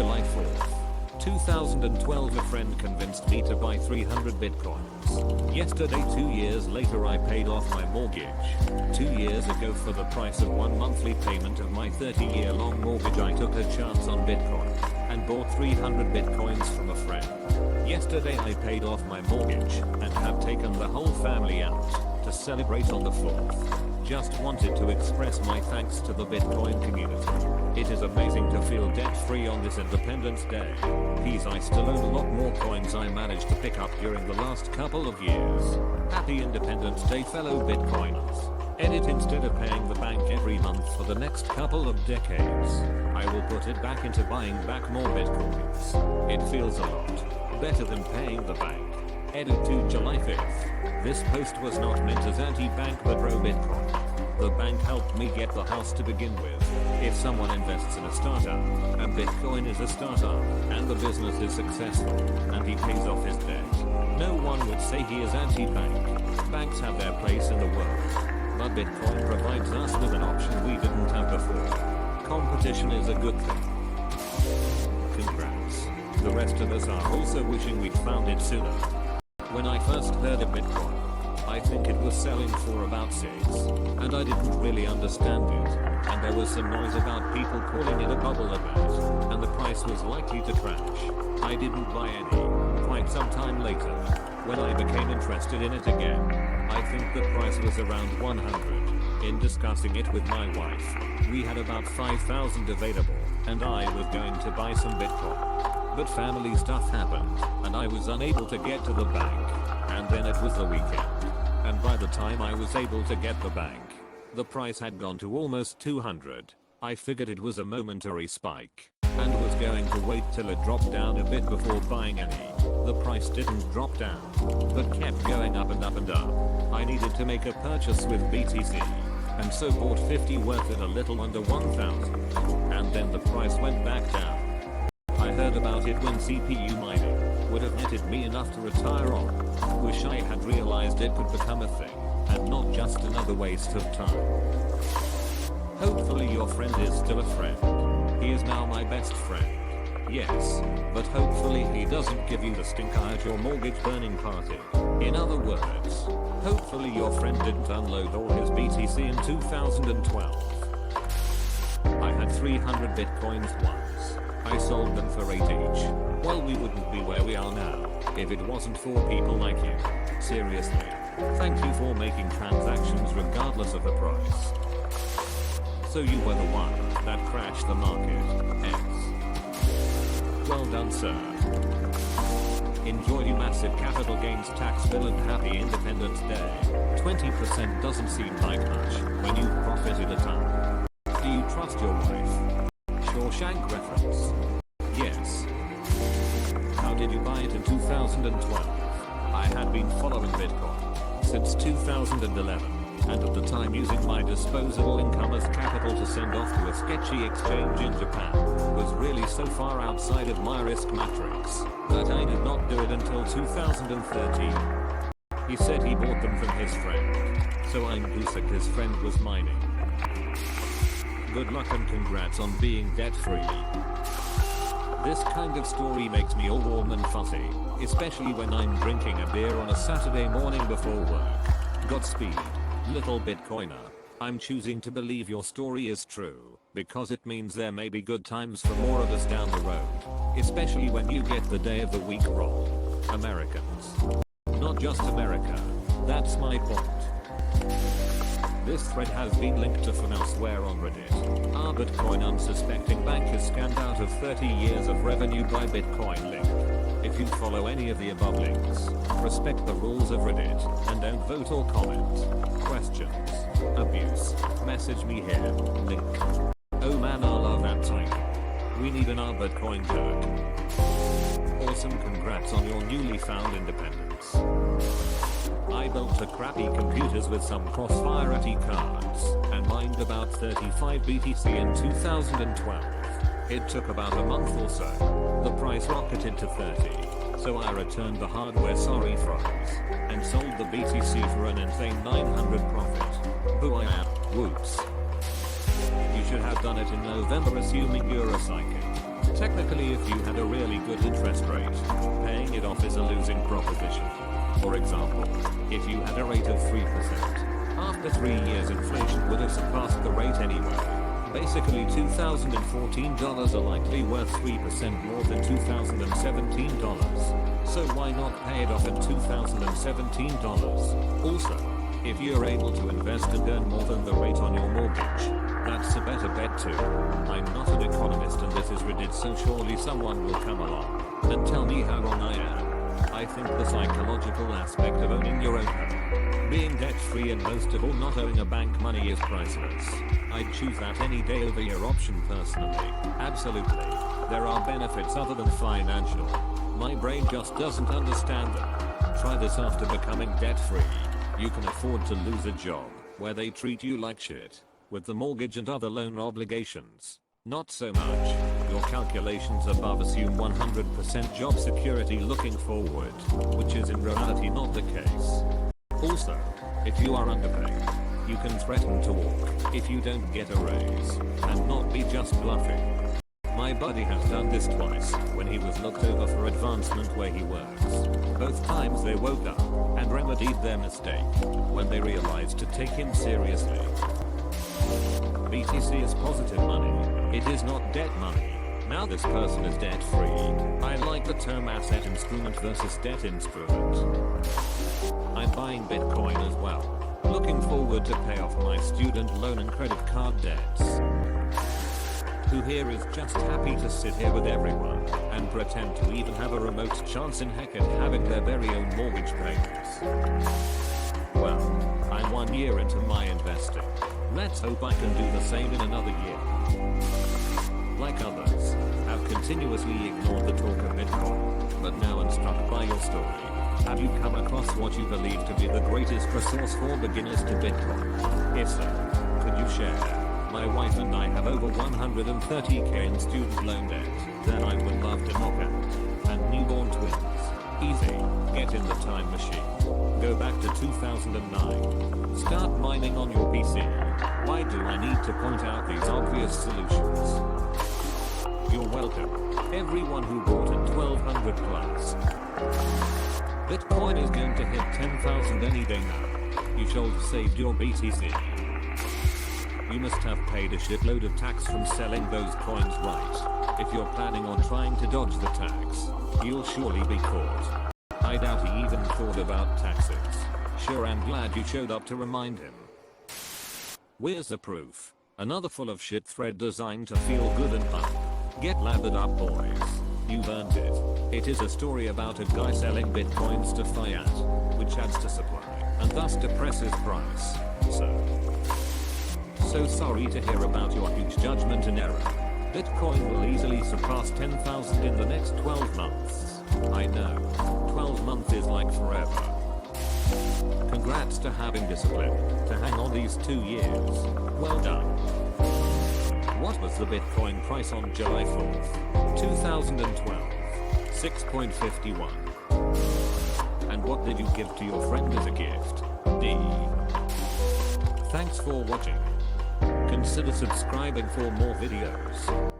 July 4th. 2012 a friend convinced me to buy 300 bitcoins. Yesterday 2 years later I paid off my mortgage. 2 years ago for the price of one monthly payment of my 30-year-long mortgage I took a chance on bitcoin and bought 300 bitcoins from a friend. Yesterday I paid off my mortgage and have taken the whole family out to celebrate on the 4th. Just wanted to express my thanks to the Bitcoin community. It is amazing to feel debt-free on this Independence Day. I still own a lot more coins I managed to pick up during the last couple of years. Happy Independence Day, fellow Bitcoiners. Edit: instead of paying the bank every month for the next couple of decades, I will put it back into buying back more bitcoins. It feels a lot better than paying the bank. Edit to July 5th. This post was not meant as anti-bank but pro-Bitcoin. The bank helped me get the house to begin with. If someone invests in a startup, and Bitcoin is a startup, and the business is successful, and he pays off his debt, no one would say he is anti-bank. Banks have their place in the world, but Bitcoin provides us with an option we didn't have before. Competition is a good thing. Congrats. The rest of us are also wishing we'd found it sooner. When I first heard of Bitcoin, I think it was selling for about 6, and I didn't really understand it, and there was some noise about people calling it a bubble event, and the price was likely to crash. I didn't buy any. Quite some time later, when I became interested in it again, I think the price was around 100. In discussing it with my wife, we had about 5,000 available, and I was going to buy some Bitcoin. But family stuff happened, and I was unable to get to the bank, and then it was the weekend. And by the time I was able to get the bank, the price had gone to almost 200. I figured it was a momentary spike, and was going to wait till it dropped down a bit before buying any. The price didn't drop down, but kept going up and up and up. I needed to make a purchase with BTC, and so bought 50 worth at a little under 1,000, and then the price went back down. I heard about it when CPU mining would have netted me enough to retire on. Wish I had realized it could become a thing, and not just another waste of time. Hopefully your friend is still a friend. He is now my best friend. Yes, but hopefully he doesn't give you the stinker at your mortgage burning party. In other words, hopefully your friend didn't unload all his BTC in 2012. I had 300 bitcoins once. I sold them for 8 each. Well, we wouldn't be where we are now if it wasn't for people like you. Seriously, thank you for making transactions regardless of the price. So you were the one that crashed the market. Well done, sir. Enjoy your massive capital gains tax bill and happy Independence Day. 20% doesn't seem like much when you've profited a ton. Do you trust your wife? Shawshank reference. Yes. How did you buy it in 2012? I had been following Bitcoin since 2011, and at the time using my disposable income as capital to send off to a sketchy exchange in Japan was really so far outside of my risk matrix that I did not do it until 2013. He said he bought them from his friend, so I'm guessing his friend was mining. Good luck and congrats on being debt-free. This kind of story makes me all warm and fuzzy, especially when I'm drinking a beer on a Saturday morning before work. Godspeed, little Bitcoiner. I'm choosing to believe your story is true, because it means there may be good times for more of us down the road, especially when you get the day of the week roll. Americans. Not just America. That's my point. This thread has been linked to from elsewhere on Reddit. Our Bitcoin unsuspecting bank is scammed out of 30 years of revenue by Bitcoin link. If you follow any of the above links, respect the rules of Reddit, and don't vote or comment. Questions, abuse, message me here, link. Oh man, I love that title. We need an our Bitcoin jerk. Awesome, congrats on your newly found independence. I built a crappy computers with some Crossfire AT cards, and mined about 35 BTC in 2012. It took about a month or so. The price rocketed to 30, so I returned the hardware sorry fries, and sold the BTC for an insane 900 profit. Who I am, whoops. You should have done it in November assuming you're a psychic. Technically, if you had a really good interest rate, paying it off is a losing proposition. For example, if you had a rate of 3%, after 3 years inflation would have surpassed the rate anyway. Basically $2014 are likely worth 3% more than $2017. So why not pay it off in $2017? Also, if you're able to invest and earn more than the rate on your mortgage, that's a better bet too. I'm not an economist and this is Reddit, so surely someone will come along and tell me how wrong I am. I think the psychological aspect of owning your own home, being debt free and most of all not owing a bank money is priceless. I'd choose that any day over your option personally. Absolutely. There are benefits other than financial. My brain just doesn't understand them. Try this after becoming debt free. You can afford to lose a job where they treat you like shit, with the mortgage and other loan obligations. Not so much. Your calculations above assume 100% job security looking forward, which is in reality not the case. Also, if you are underpaid, you can threaten to walk if you don't get a raise, and not be just bluffing. My buddy has done this twice when he was looked over for advancement where he works. Both times they woke up and remedied their mistake when they realized to take him seriously. BTC is positive money. It is not debt money. Now this person is debt free. I like the term asset instrument versus debt instrument. I'm buying Bitcoin as well. Looking forward to pay off my student loan and credit card debts. Who here is just happy to sit here with everyone and pretend to even have a remote chance in heck at having their very own mortgage payments? Well, I'm 1 year into my investing. Let's hope I can do the same in another year. Like others, I've continuously ignored the talk of Bitcoin, but now I'm struck by your story. Have you come across what you believe to be the greatest resource for beginners to Bitcoin? If so, could you share? My wife and I have over 130k in student loan debt that I would love to knock out. And newborn twins. Easy. Get in the time machine. Go back to 2009. Start mining on your PC. Why do I need to point out these obvious solutions? You're welcome. Everyone who bought at 1200 plus. Bitcoin is going to hit 10,000 any day now. You should have saved your BTC. You must have paid a shitload of tax from selling those coins, right? If you're planning on trying to dodge the tax, you'll surely be caught. I doubt he even thought about taxes. Sure, I'm glad you showed up to remind him. Where's the proof? Another full of shit thread designed to feel good and fun. Get lathered up, boys. You've earned it. It is a story about a guy selling bitcoins to fiat, which adds to supply, and thus depresses price. So sorry to hear about your huge judgment and error. Bitcoin will easily surpass 10,000 in the next 12 months. I know. 12 months is like forever. Congrats to having discipline to hang on these 2 years. Well done. What was the Bitcoin price on July 4th, 2012? 6.51. And what did you give to your friend as a gift? D. Thanks for watching. Consider subscribing for more videos.